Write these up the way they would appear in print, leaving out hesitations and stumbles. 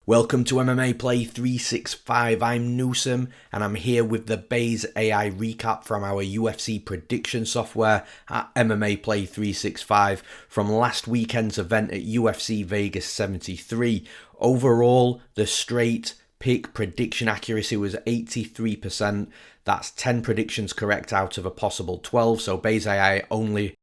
Welcome to MMA Play 365. I'm Newsome and I'm here with the Baze AI recap from our UFC prediction software at MMA Play 365 from last weekend's event at UFC Vegas 73. Overall, the straight pick prediction accuracy was 83%. That's 10 predictions correct out of a possible 12. So Baze AI only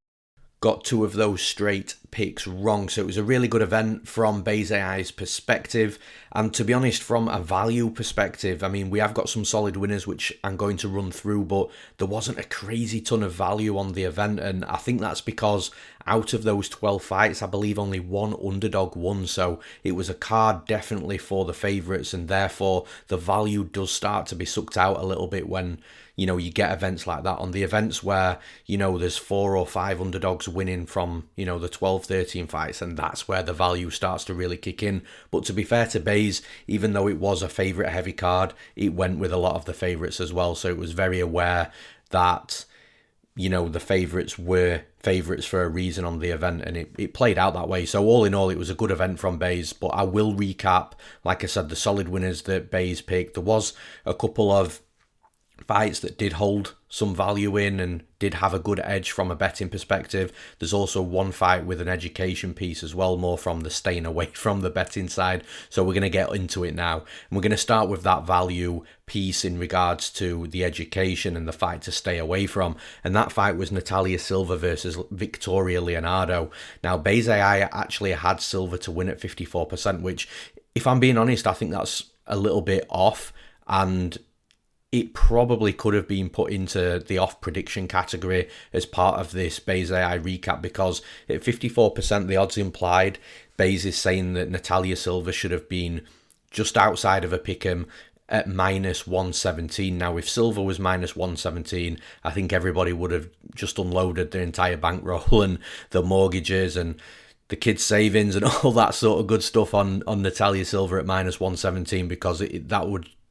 got 2 of those straight picks wrong. So it was a really good event from Baze AI's perspective. And to be honest, from a value perspective, I mean, we have got some solid winners, which I'm going to run through, but there wasn't a crazy ton of value on the event. And I think that's because out of those 12 fights, I believe only one underdog won. So it was a card definitely for the favourites. And therefore, the value does start to be sucked out a little bit when, you know, you get events like that. On the events where, you know, there's 4 or 5 underdogs winning from, you know, the 12, 13 fights, and that's where the value starts to really kick in. But to be fair to Baze, even though it was a favourite heavy card, it went with a lot of the favourites as well. So it was very aware that, you know, the favourites were favourites for a reason on the event, and it played out that way. So all in all, it was a good event from Baze. But I will recap, like I said, the solid winners that Baze picked. There was a couple of fights that did hold some value in and did have a good edge from a betting perspective. There's also one fight with an education piece as well, more from the staying away from the betting side. So we're going to get into it now. And we're going to start with that value piece in regards to the education and the fight to stay away from. And that fight was Natalia Silva versus Victoria Leonardo. Now, Baze AI actually had Silva to win at 54%, which, if I'm being honest, I think that's a little bit off. And it probably could have been put into the off prediction category as part of this Baze AI recap, because at 54%, the odds implied, Baze is saying that Natalia Silva should have been just outside of a pick'em at minus 117. Now, if Silva was minus 117, I think everybody would have just unloaded their entire bankroll and the mortgages and the kids' savings and all that sort of good stuff on Natalia Silva at minus 117, because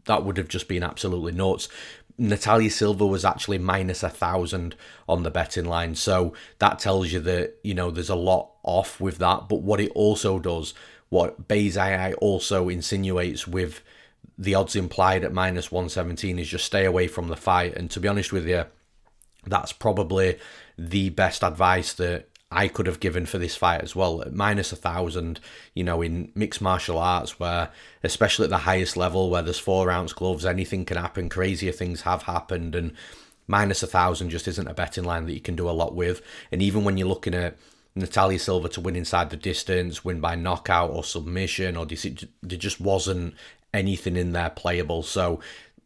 that would have just been absolutely nuts. Natalia Silva was actually minus 1,000 on the betting line. So that tells you that, you know, there's a lot off with that. But what it also does, what Baze AI also insinuates with the odds implied at minus 117, is just stay away from the fight. And to be honest with you, that's probably the best advice that I could have given for this fight as well. At minus 1,000, you know, in mixed martial arts, where, especially at the highest level, where there's 4-ounce gloves, anything can happen. Crazier things have happened, and minus 1,000 just isn't a betting line that you can do a lot with. And even when you're looking at Natalia Silva to win inside the distance, win by knockout or submission or decision, there just wasn't anything in there playable. So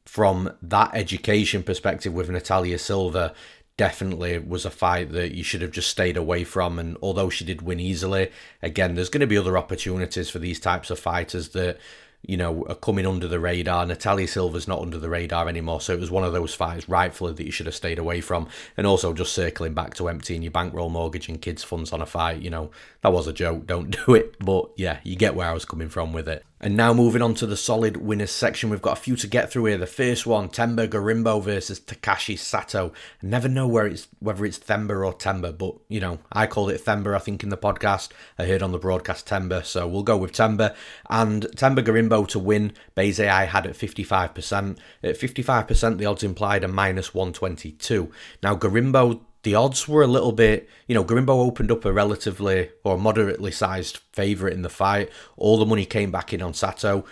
from that education perspective with Natalia Silva, definitely was a fight that you should have just stayed away from. And although she did win easily, again, there's going to be other opportunities for these types of fighters that, you know, are coming under the radar. Natalia Silva's not under the radar anymore, so it was one of those fights rightfully that you should have stayed away from. And also, just circling back to emptying your bankroll, mortgage and kids' funds on a fight, you know, that was a joke, don't do it. But yeah, you get where I was coming from with it. And now moving on to the solid winners section, we've got a few to get through here. The first one, Themba Gorimbo versus Takashi Sato. I never know whether it's Themba or Themba, but, you know, I called it Themba, I think, in the podcast. I heard on the broadcast Themba, so we'll go with Themba. And Themba Gorimbo to win, Baze AI had at 55%. At 55%, the odds implied a minus 122. Now, Gorimbo, the odds were a little bit, you know, Gorimbo opened up a relatively or moderately sized favourite in the fight. All the money came back in on Sato,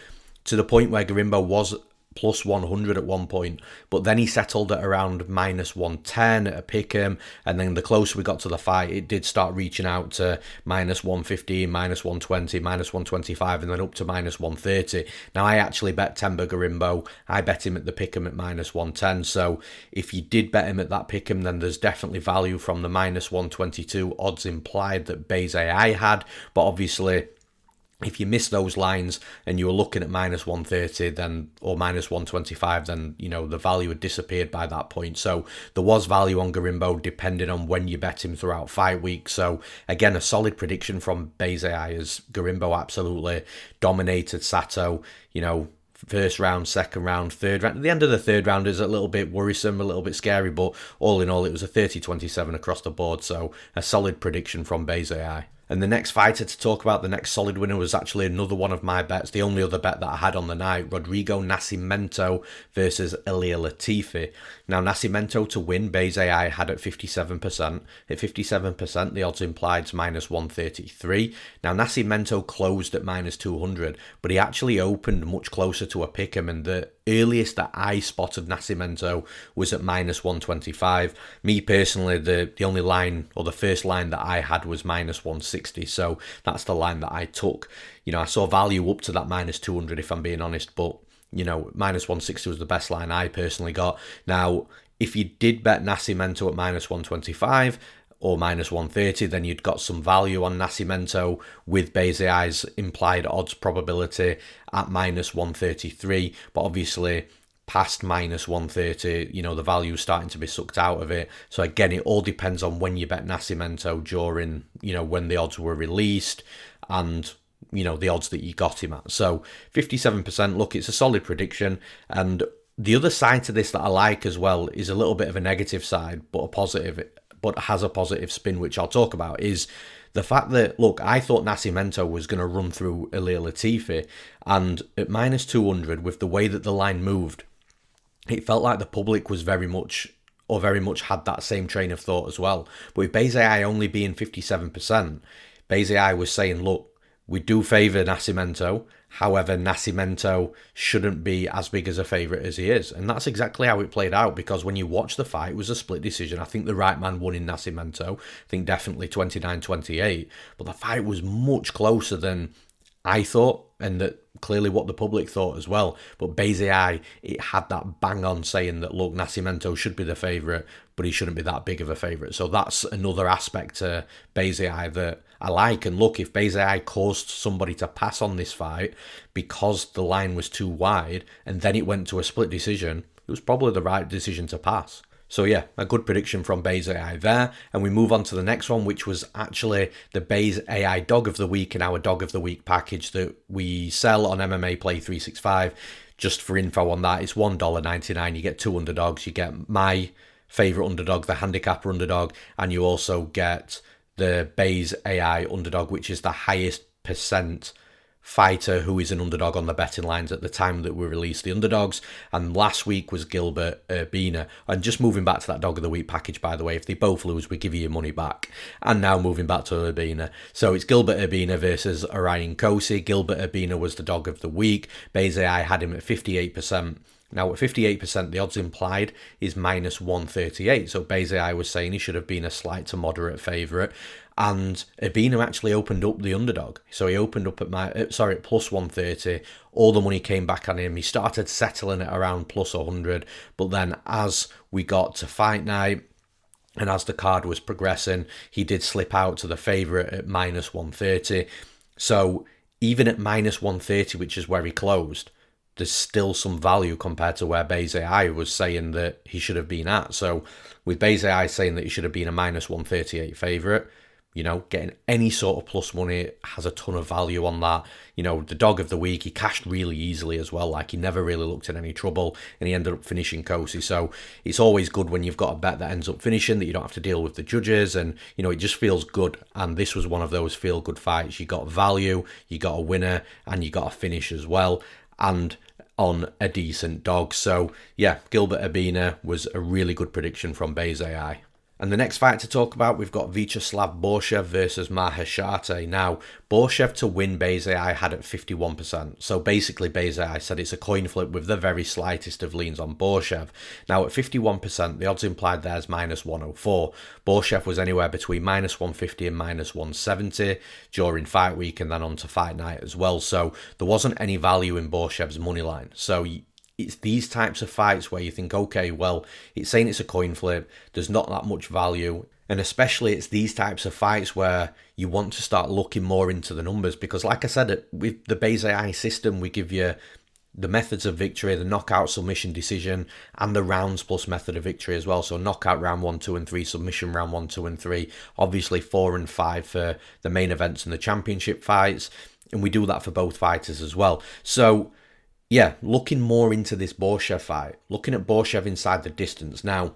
to the point where Gorimbo was plus 100 at one point, but then he settled at around minus 110 at a pick'em, and then the closer we got to the fight, it did start reaching out to minus 115, minus 120, minus 125, and then up to minus 130. Now, I actually bet Themba Gorimbo. I bet him at the pick'em at minus 110, so if you did bet him at that pick'em, then there's definitely value from the minus 122 odds implied that Baze AI had. But obviously, if you miss those lines and you were looking at minus 130 then, or minus 125, then, you know, the value had disappeared by that point. So there was value on Gorimbo depending on when you bet him throughout fight week. So again, a solid prediction from Baze AI, as Gorimbo absolutely dominated Sato, you know, first round, second round, third round. At the end of the third round is a little bit worrisome, a little bit scary, but all in all, it was a 30-27 across the board. So a solid prediction from Baze AI. And the next fighter to talk about, the next solid winner, was actually another one of my bets, the only other bet that I had on the night, Rodrigo Nascimento versus Ilir Latifi. Now, Nascimento to win, Bayes AI had at 57%. At 57%, the odds implied is minus 133. Now, Nascimento closed at minus 200, but he actually opened much closer to a pick'em, and the earliest that I spotted Nascimento was at minus 125. Me personally, the only line, or the first line that I had, was minus 160, so that's the line that I took. You know, I saw value up to that minus 200 if I'm being honest, but you know, minus 160 was the best line I personally got. Now, if you did bet Nascimento at minus 125 or minus 130, then you'd got some value on Nascimento with Bayes AI's implied odds probability at minus 133. But obviously, past minus 130, you know, the value is starting to be sucked out of it. So again, it all depends on when you bet Nascimento during, you know, when the odds were released and, you know, the odds that you got him at. So 57%, look, it's a solid prediction. And the other side to this that I like as well is a little bit of a negative side, but a positive, but has a positive spin, which I'll talk about, is the fact that, look, I thought Nascimento was going to run through Ilir Latifi, and at minus 200, with the way that the line moved, it felt like the public was very much had that same train of thought as well. But with Bayes AI only being 57%, Bayes AI was saying, look, we do favour Nascimento. However, Nascimento shouldn't be as big as a favourite as he is. And that's exactly how it played out, because when you watch the fight, it was a split decision. I think the right man won in Nascimento. I think definitely 29-28. But the fight was much closer than I thought, and that clearly what the public thought as well. But Bayes AI, it had that bang on saying that, look, Nascimento should be the favourite, but he shouldn't be that big of a favourite. So that's another aspect to Bayes AI that I like. And look, if Bayes AI caused somebody to pass on this fight because the line was too wide and then it went to a split decision, it was probably the right decision to pass. So yeah, a good prediction from Bayes AI there. And we move on to the next one, which was actually the Bayes AI Dog of the Week in our Dog of the Week package that we sell on MMAPlay365. Just for info on that, it's $1.99. You get 2 underdogs. You get my favourite underdog, the handicapper underdog, and you also get the Bayes AI underdog, which is the highest percent fighter who is an underdog on the betting lines at the time that we released the underdogs. And last week was Gilbert Urbina. And just moving back to that Dog of the Week package, by the way, if they both lose, we give you your money back. And now moving back to Urbina. So it's Gilbert Urbina versus Orion Cosce. Gilbert Urbina was the Dog of the Week. Bayes AI had him at 58%. Now, at 58%, the odds implied is minus 138. So Bayes AI was saying he should have been a slight to moderate favourite. And Urbina actually opened up the underdog. So he opened up at plus 130. All the money came back on him. He started settling it around plus 100. But then as we got to fight night, and as the card was progressing, he did slip out to the favourite at minus 130. So even at minus 130, which is where he closed, there's still some value compared to where Bayes AI was saying that he should have been at. So with Bayes AI saying that he should have been a minus 138 favourite, you know, getting any sort of plus money has a ton of value on that. You know, the Dog of the Week, he cashed really easily as well. Like, he never really looked in any trouble, and he ended up finishing Cosce. So it's always good when you've got a bet that ends up finishing, that you don't have to deal with the judges, and, you know, it just feels good. And this was one of those feel-good fights. You got value, you got a winner, and you got a finish as well, and on a decent dog. So yeah, Gilbert Urbina was a really good prediction from Bayes AI. And the next fight to talk about, we've got Viacheslav Borshchev versus Maheshate. Now, Borshchev to win, Bayes AI had at 51%. So basically, Bayes AI said it's a coin flip with the very slightest of leans on Borshchev. Now, at 51%, the odds implied there is minus 104. Borshchev was anywhere between minus 150 and minus 170 during fight week and then on to fight night as well. So there wasn't any value in Borshchev's money line. So it's these types of fights where you think, okay, well, it's saying it's a coin flip, there's not that much value. And especially it's these types of fights where you want to start looking more into the numbers, because like I said, with the Bayes AI system, we give you the methods of victory, the knockout, submission, decision, and the rounds plus method of victory as well. So knockout round 1, 2, and 3, submission round 1, 2, and 3, obviously 4 and 5 for the main events and the championship fights. And we do that for both fighters as well. So yeah, looking more into this Borshchev fight, looking at Borshchev inside the distance. Now,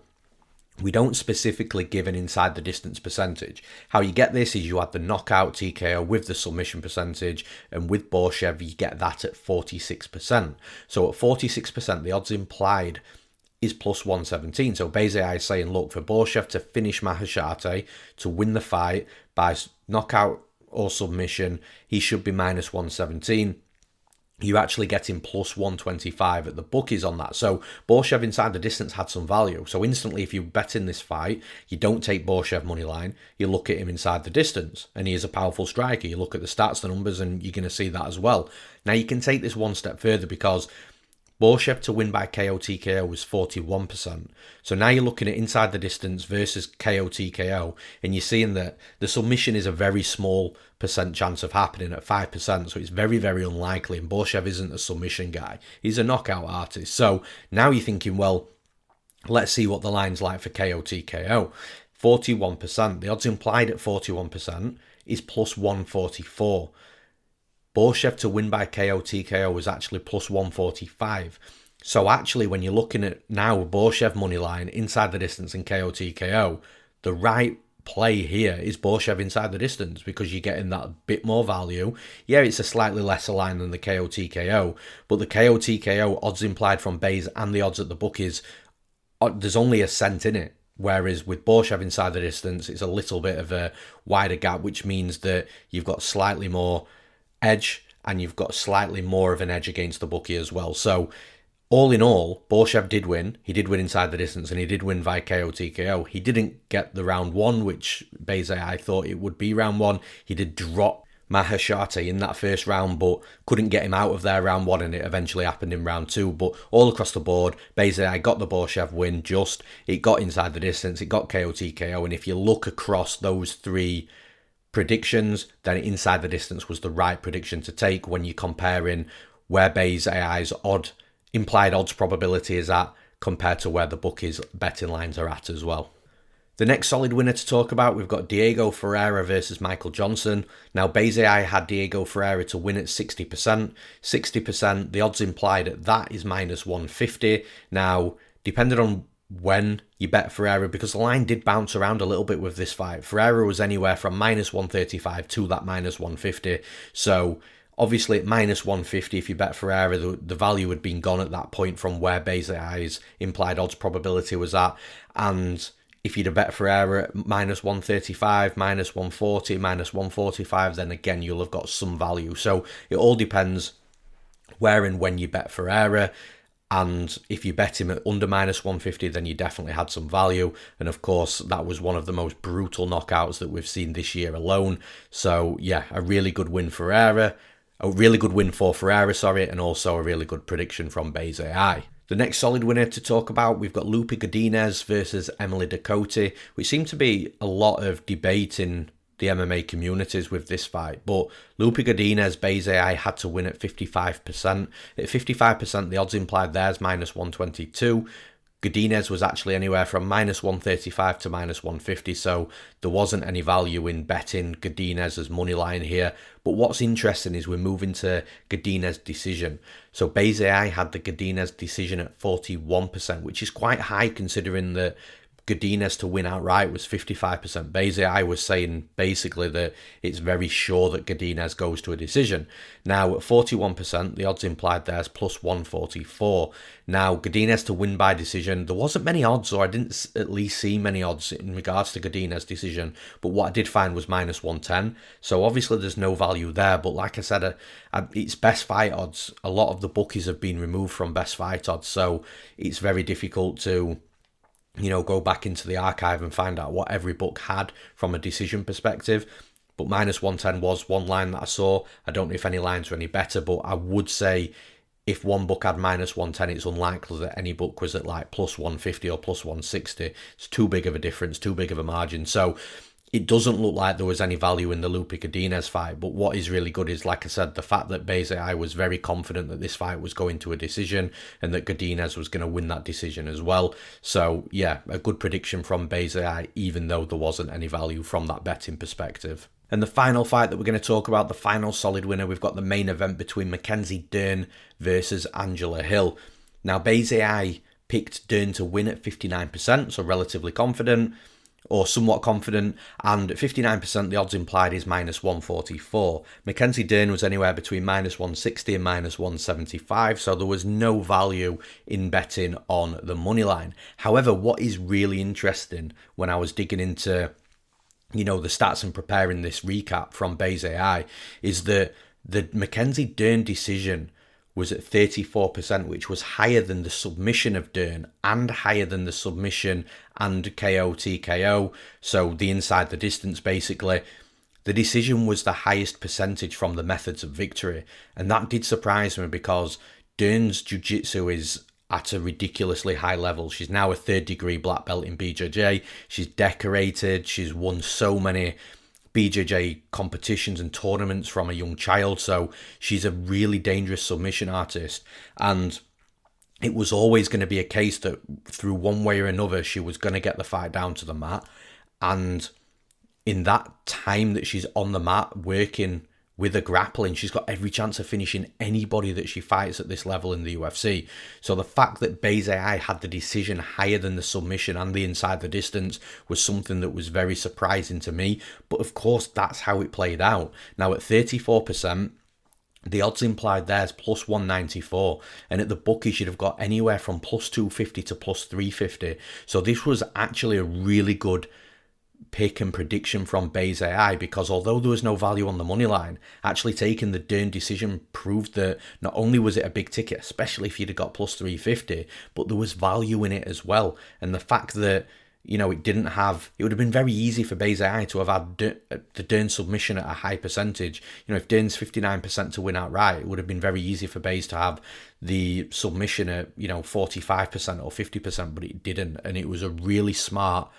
We don't specifically give an inside the distance percentage. How you get this is you add the knockout TKO with the submission percentage, and with Borshchev you get that at 46%. So at 46%, the odds implied is plus 117. So basically is saying, look, for Borshchev to finish Maheshate, to win the fight by knockout or submission, he should be minus 117. You're actually getting plus 125 at the bookies on that. So Borshchev inside the distance had some value. So instantly, if you bet in this fight, you don't take Borshchev money line, you look at him inside the distance, and he is a powerful striker. You look at the stats, the numbers, and you're going to see that as well. Now you can take this one step further, because Borshchev to win by KO TKO was 41%. So now you're looking at inside the distance versus KO TKO, and you're seeing that the submission is a very small percent chance of happening at 5%. So it's very, very unlikely. And Borshchev isn't a submission guy. He's a knockout artist. So now you're thinking, well, let's see what the line's like for KO TKO. 41%. The odds implied at 41% is plus 144. Borshchev to win by KO TKO was actually plus 145. So actually, when you're looking at now Borshchev money line inside the distance and KO TKO, the right play here is Borshchev inside the distance, because you're getting that bit more value. Yeah, it's a slightly lesser line than the KO TKO, but the KO TKO odds implied from Bays and the odds at the bookies, there's only a cent in it. Whereas with Borshchev inside the distance, it's a little bit of a wider gap, which means that you've got slightly more edge, and you've got slightly more of an edge against the bookie as well. So all in all, Borshchev did win. He did win inside the distance, and he did win via KO TKO. He didn't get the round one, which basically I thought it would be round one. He did drop Maheshate in that first round, but couldn't get him out of there round one, and it eventually happened in round two. But all across the board, basically I got the Borshchev win. It got inside the distance, it got KO TKO, and if you look across those three predictions, then inside the distance was the right prediction to take when you're comparing where Bayes AI's implied odds probability is at compared to where the bookies betting lines are at as well. The next solid winner to talk about, we've got Diego Ferreira versus Michael Johnson. Now, Bayes AI had Diego Ferreira to win at 60%. 60%, the odds implied at that is minus 150. Now, depending on when you bet Ferreira, because the line did bounce around a little bit with this fight. Ferreira was anywhere from minus 135 to that minus 150. So obviously at minus 150, if you bet Ferreira, the value had been gone at that point from where Bayes AI's implied odds probability was at. And if you'd have bet Ferreira at minus 135, minus 140, minus 145, then again, you'll have got some value. So it all depends where and when you bet Ferreira. And if you bet him at under minus 150, then you definitely had some value. And of course, that was one of the most brutal knockouts that we've seen this year alone. So yeah, a really good win for Ferreira, and also a really good prediction from Bayes AI. The next solid winner to talk about, we've got Loopy Godinez versus Emily Ducote, which seemed to be a lot of debate in the MMA communities with this fight, but Loopy Godinez, Bayes AI had to win at 55%. At 55%, the odds implied there is minus 122. Godinez was actually anywhere from minus 135 to minus 150, so there wasn't any value in betting Godinez's money line here. But what's interesting is we're moving to Godinez decision. So Bayes AI had the Godinez decision at 41%, which is quite high considering that Godinez to win outright was 55%. Bayes AI was saying basically that it's very sure that Godinez goes to a decision. Now at 41%, the odds implied there is plus 144. Now Godinez to win by decision, there wasn't many odds, or I didn't at least see many odds in regards to Godinez decision, but what I did find was minus 110. So obviously there's no value there, but like I said, it's best fight odds. A lot of the bookies have been removed from best fight odds, so it's very difficult to go back into the archive and find out what every book had from a decision perspective. But minus 110 was one line that I saw. I don't know if any lines were any better, but I would say if one book had minus 110, it's unlikely that any book was at like plus 150 or plus 160. It's too big of a difference, too big of a margin. So it doesn't look like there was any value in the Loopy Godinez fight, but what is really good is, like I said, the fact that Bayes AI was very confident that this fight was going to a decision and that Godinez was going to win that decision as well. So yeah, a good prediction from Bayes AI, even though there wasn't any value from that betting perspective. And the final fight that we're going to talk about, the final solid winner, we've got the main event between Mackenzie Dern versus Angela Hill. Now Bayes AI picked Dern to win at 59%, so relatively confident, or somewhat confident, and at 59% the odds implied is -144. Mackenzie Dern was anywhere between -160 and -175, so there was no value in betting on the money line. However, what is really interesting when I was digging into the stats and preparing this recap from Base AI is that the Mackenzie Dern decision was at 34%, which was higher than the submission of Dern and higher than the submission and KO TKO, so the inside the distance basically. The decision was the highest percentage from the methods of victory, and that did surprise me because Dern's jiu-jitsu is at a ridiculously high level. She's now a 3rd degree black belt in BJJ. She's decorated. She's won so many BJJ competitions and tournaments from a young child, so she's a really dangerous submission artist, and it was always going to be a case that through one way or another she was going to get the fight down to the mat. And in that time that she's on the mat working with a grappling, she's got every chance of finishing anybody that she fights at this level in the UFC. So the fact that Base AI had the decision higher than the submission and the inside the distance was something that was very surprising to me. But of course, that's how it played out. Now at 34%, the odds implied there is +194, and at the bookies you'd have got anywhere from +250 to +350. So this was actually a really good pick and prediction from Base AI, because although there was no value on the money line, actually taking the Dern decision proved that not only was it a big ticket, especially if you'd have got +350, but there was value in it as well. And the fact that it would have been very easy for Base AI to have had the Dern submission at a high percentage. If Dern's 59% to win outright, it would have been very easy for Base to have the submission at 45% or 50%, but it didn't. And it was a really smart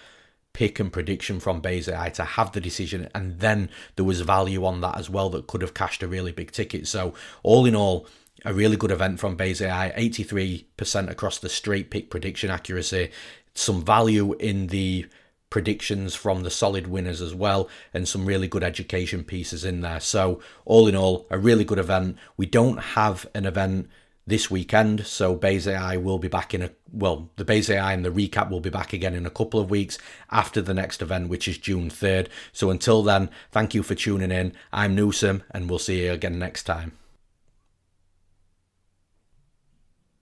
pick and prediction from Base AI to have the decision, and then there was value on that as well that could have cashed a really big ticket. So all in all, a really good event from Base AI, 83% across the straight pick prediction accuracy, some value in the predictions from the solid winners as well, and some really good education pieces in there. So all in all, a really good event. We don't have an event this weekend, so Base AI will be back the Base AI and the recap will be back again in a couple of weeks after the next event, which is June 3rd. So until then, thank you for tuning in. I'm Newsome, and we'll see you again next time.